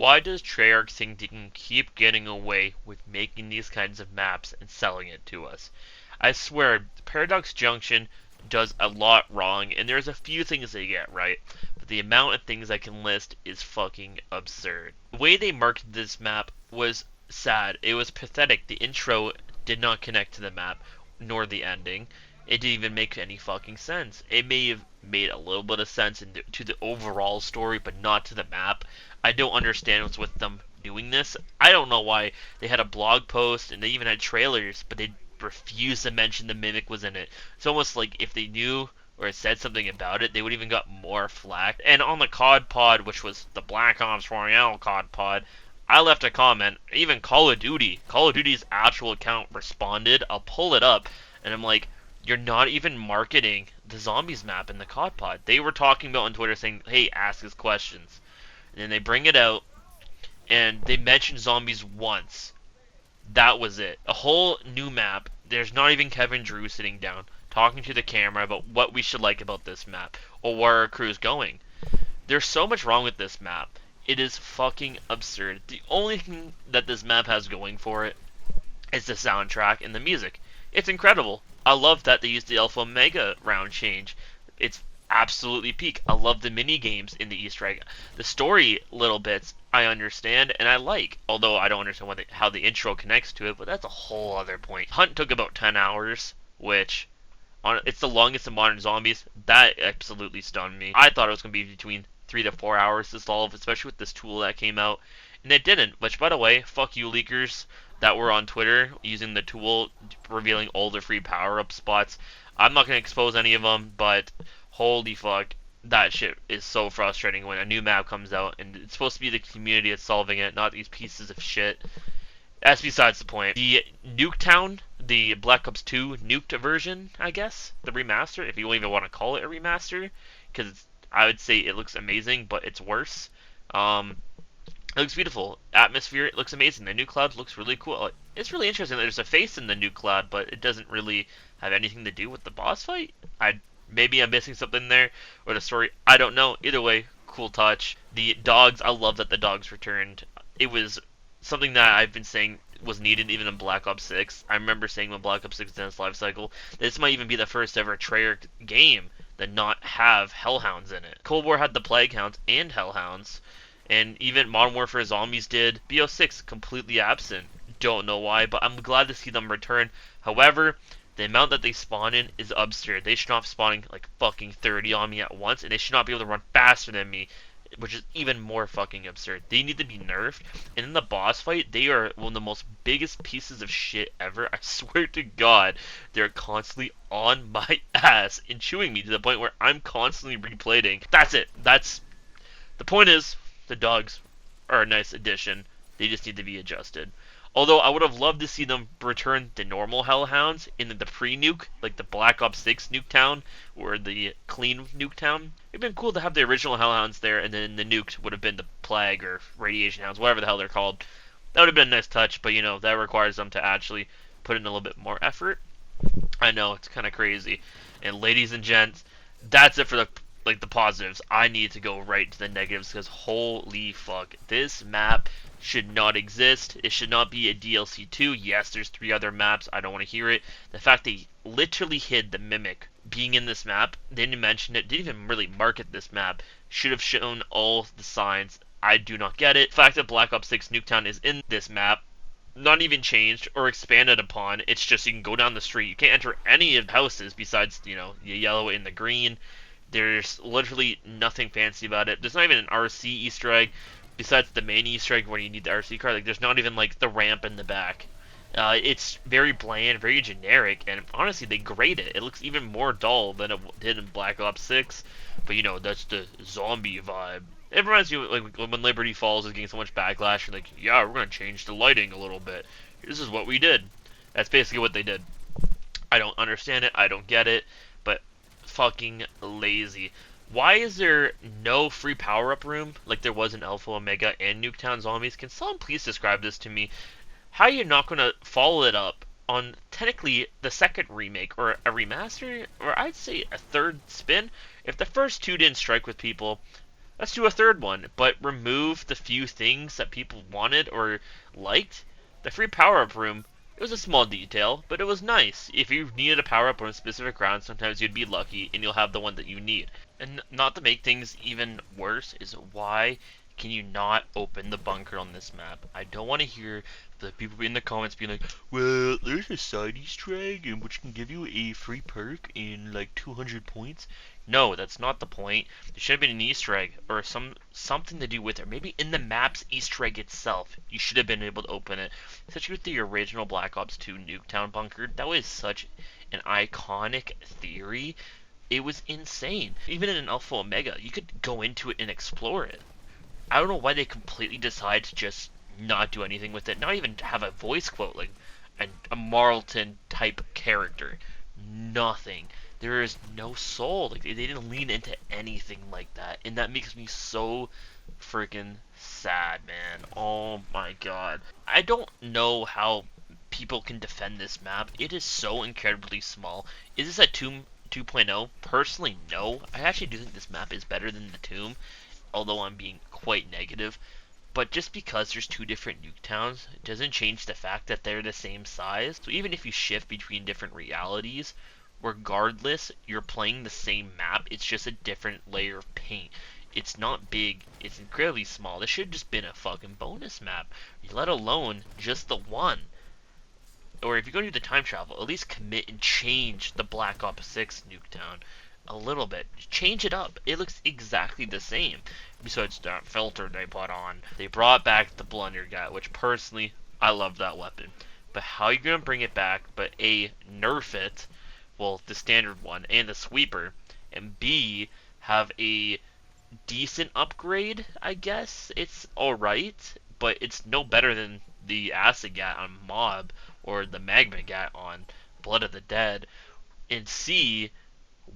Why does Treyarch think they can keep getting away with making these kinds of maps and selling it to us? I swear, Paradox Junction does a lot wrong, and there's a few things they get right, but the amount of things I can list is fucking absurd. The way they marketed this map was sad. It was pathetic. The intro did not connect to the map, nor the ending. It didn't even make any fucking sense. It may have made a little bit of sense to the overall story, but not to the map. I don't understand what's with them doing this. I don't know why they had a blog post and they even had trailers, but they refused to mention the Mimic was in it. It's almost like if they knew or said something about it, they would even got more flack. And on the COD pod, which was the Black Ops Royale COD pod, I left a comment. Even Call of Duty's actual account responded. I'll pull it up, and I'm like, you're not even marketing the zombies map in the COD pod. They were talking about on Twitter saying, hey, ask us questions. And then they bring it out, and they mentioned zombies once. That was it. A whole new map. There's not even Kevin Drew sitting down talking to the camera about what we should like about this map or where our crew's going. There's so much wrong with this map. It is fucking absurd. The only thing that this map has going for it is the soundtrack and the music. It's incredible. I love that they used the Alpha Omega round change. It's absolutely peak. I love the mini games in the Easter egg. The story little bits I understand and I like, although I don't understand how the intro connects to it. But that's a whole other point. Hunt took about 10 hours, which it's the longest in Modern Zombies. That absolutely stunned me. I thought it was going to be between 3 to 4 hours to solve, especially with this tool that came out, and it didn't. Which, by the way, fuck you leakers that were on Twitter using the tool, revealing all the free power-up spots. I'm not going to expose any of them, but holy fuck, that shit is so frustrating when a new map comes out, and it's supposed to be the community that's solving it, not these pieces of shit. That's besides the point. The Nuketown, the Black Ops 2 nuked version, I guess, the remaster, if you even want to call it a remaster, because I would say it looks amazing, but it's worse. It looks beautiful. Atmosphere, it looks amazing. The new cloud looks really cool. It's really interesting that there's a face in the new cloud, but it doesn't really have anything to do with the boss fight. Maybe I'm missing something there, or the story. I don't know. Either way, cool touch. The dogs, I love that the dogs returned. It was something that I've been saying was needed even in Black Ops 6. I remember saying when Black Ops 6 did its life cycle, this might even be the first ever Treyarch game that not have Hellhounds in it. Cold War had the Plague Hounds and Hellhounds, and even Modern Warfare Zombies did. BO6 completely absent. Don't know why, but I'm glad to see them return. However, the amount that they spawn in is absurd. They should not be spawning like fucking 30 on me at once, and they should not be able to run faster than me, which is even more fucking absurd. They need to be nerfed, and in the boss fight, they are one of the most biggest pieces of shit ever. I swear to God, they're constantly on my ass and chewing me to the point where I'm constantly replaying. That's it. The point is, the dogs are a nice addition. They just need to be adjusted. Although I would have loved to see them return the normal Hellhounds in the pre-nuke, like the Black Ops 6 Nuketown or the clean Nuketown. It'd been cool to have the original Hellhounds there, and then the nuked would have been the Plague or Radiation Hounds, whatever the hell they're called. That would have been a nice touch, but that requires them to actually put in a little bit more effort. I know, it's kind of crazy. And ladies and gents, that's it for the positives. I need to go right to the negatives because holy fuck, this map should not exist. It should not be a DLC 2. Yes, there's 3 other maps. I don't want to hear it. The fact they literally hid the Mimic being in this map, didn't mention it, didn't even really market this map, should have shown all the signs. I do not get it. The fact that Black Ops 6 Nuketown is in this map, not even changed or expanded upon. It's just you can go down the street. You can't enter any of the houses besides, the yellow and the green. There's literally nothing fancy about it. There's not even an RC Easter egg besides the main Easter egg where you need the RC car. There's not even the ramp in the back. It's very bland, very generic, and honestly, they grade it. It looks even more dull than it did in Black Ops 6, but that's the zombie vibe. It reminds me of when Liberty Falls is getting so much backlash, and yeah, we're gonna change the lighting a little bit. This is what we did. That's basically what they did. I don't understand it. I don't get it, but fucking lazy. Why is there no free power-up room like there was in Alpha Omega and Nuketown Zombies? Can someone please describe this to me? How are you not going to follow it up on technically the second remake or a remaster, or I'd say a third spin? If the first two didn't strike with people, Let's do a third one, but remove the few things that people wanted or liked. The free power-up room, it was a small detail, but it was nice. If you needed a power-up on a specific ground, sometimes you'd be lucky and you'll have the one that you need. And not to make things even worse is why can you not open the bunker on this map? I don't want to hear the people in the comments being like, well, there's a side Easter egg which can give you a free perk in like 200 points. No, that's not the point. There should have been an Easter egg or something to do with it. Maybe in the map's Easter egg itself, you should have been able to open it. Especially with the original Black Ops 2 Nuketown bunker. That was such an iconic theory. It was insane. Even in an Alpha Omega, you could go into it and explore it. I don't know why they completely decide to just not do anything with it. Not even have a voice quote, like a Marlton type character. Nothing. There is no soul. Like they didn't lean into anything like that, and that makes me so freaking sad, man. Oh my god. I don't know how people can defend this map. It is so incredibly small. Is this a Tomb 2.0? Personally, no. I actually do think this map is better than the Tomb, although I'm being quite negative. But just because there's two different nuke towns doesn't change the fact that they're the same size. So even if you shift between different realities, regardless, you're playing the same map. It's just a different layer of paint. It's not big. It's incredibly small. This should have just been a fucking bonus map, let alone just the one. Or if you're going to do the time travel, at least commit and change the Black Ops 6 Nuketown a little bit. Change it up. It looks exactly the same. Besides that filter they put on. They brought back the Blunder Guy, which personally, I love that weapon. But how are you going to bring it back, but A, nerf it, well, the standard one, and the sweeper, and B, have a decent upgrade, I guess? It's alright, but it's no better than the Acid Gat on Mob, or the Magma Gat on Blood of the Dead. And C,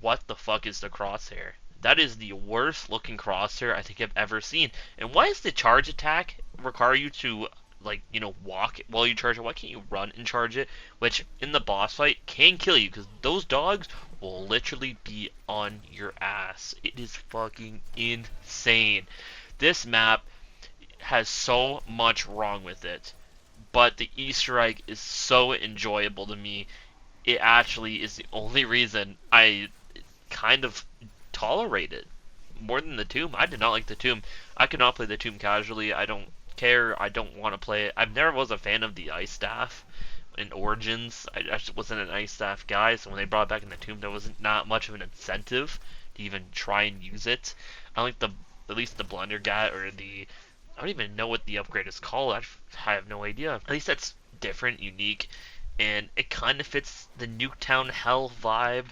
what the fuck is the crosshair? That is the worst looking crosshair I think I've ever seen. And why does the charge attack require you to, like, you know, walk while you charge it? Why can't you run and charge it? Which, in the boss fight, can kill you, because those dogs will literally be on your ass. It is fucking insane. This map has so much wrong with it, but the Easter egg is so enjoyable to me. It actually is the only reason I kind of tolerate it more than the Tomb. I did not like the Tomb. I could not play the Tomb casually. I don't care. I don't want to play it. I never was a fan of the Ice Staff in Origins. I just wasn't an Ice Staff guy, so when they brought it back in the Tomb, there wasn't not much of an incentive to even try and use it. I like at least the Blunder Guy or the, I don't even know what the upgrade is called. I have no idea. At least that's different, unique, and it kind of fits the Nuketown Hell vibe.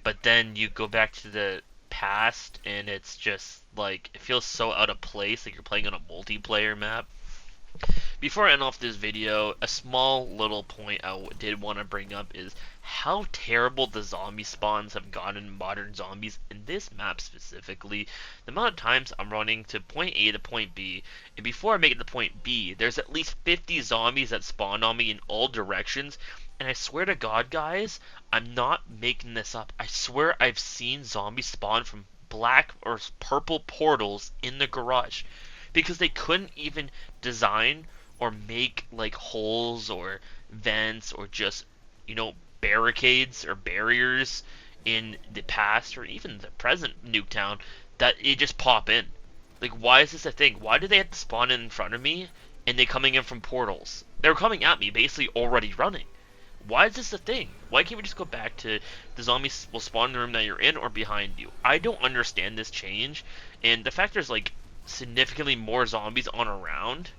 But then you go back to the past, and it's just like it feels so out of place, like you're playing on a multiplayer map. Before I end off this video, a small little point I did want to bring up is how terrible the zombie spawns have gotten in Modern Zombies, in this map specifically. The amount of times I'm running to point A to point B, and before I make it to point B, there's at least 50 zombies that spawn on me in all directions, and I swear to God, guys, I'm not making this up. I swear I've seen zombies spawn from black or purple portals in the garage, because they couldn't even design or make like holes or vents or just, you know, barricades or barriers in the past or even the present Nuketown that it just pop in. Like, why is this a thing? Why do they have to spawn in front of me and they coming in from portals? They're coming at me basically already running. Why is this a thing? Why can't we just go back to the zombies will spawn in the room that you're in or behind you? I don't understand this change, and the fact there's like significantly more zombies on a round,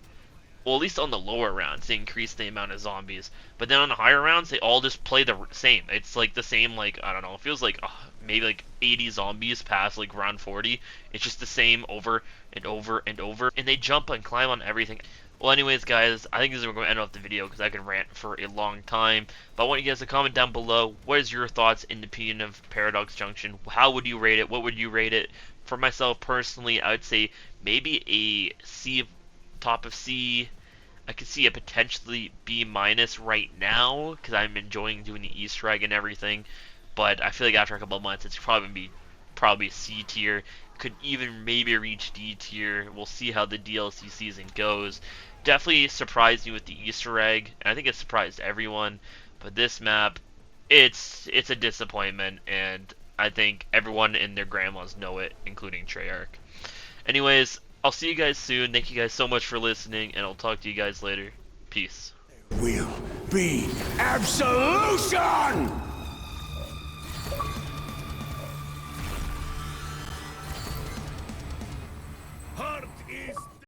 well, at least on the lower rounds they increase the amount of zombies, but then on the higher rounds they all just play the same. It's like the same, like, I don't know, it feels like maybe like 80 zombies past like round 40. It's just the same over and over and over, and they jump and climb on everything. Well, anyways, guys, I think this is where we're going to end off the video because I could rant for a long time. But I want you guys to comment down below. What is your thoughts and opinion of Paradox Junction? How would you rate it? What would you rate it? For myself, personally, I would say maybe a C, top of C. I could see a potentially B- right now because I'm enjoying doing the Easter egg and everything. But I feel like after a couple of months, it's probably C tier. could even maybe reach D tier. We'll see how the DLC season goes. Definitely surprised me with the Easter egg, and I think it surprised everyone. But this map, it's a disappointment, and I think everyone and their grandmas know it, including Treyarch. Anyways, I'll see you guys soon. Thank you guys so much for listening, and I'll talk to you guys later. Peace. Will be absolution!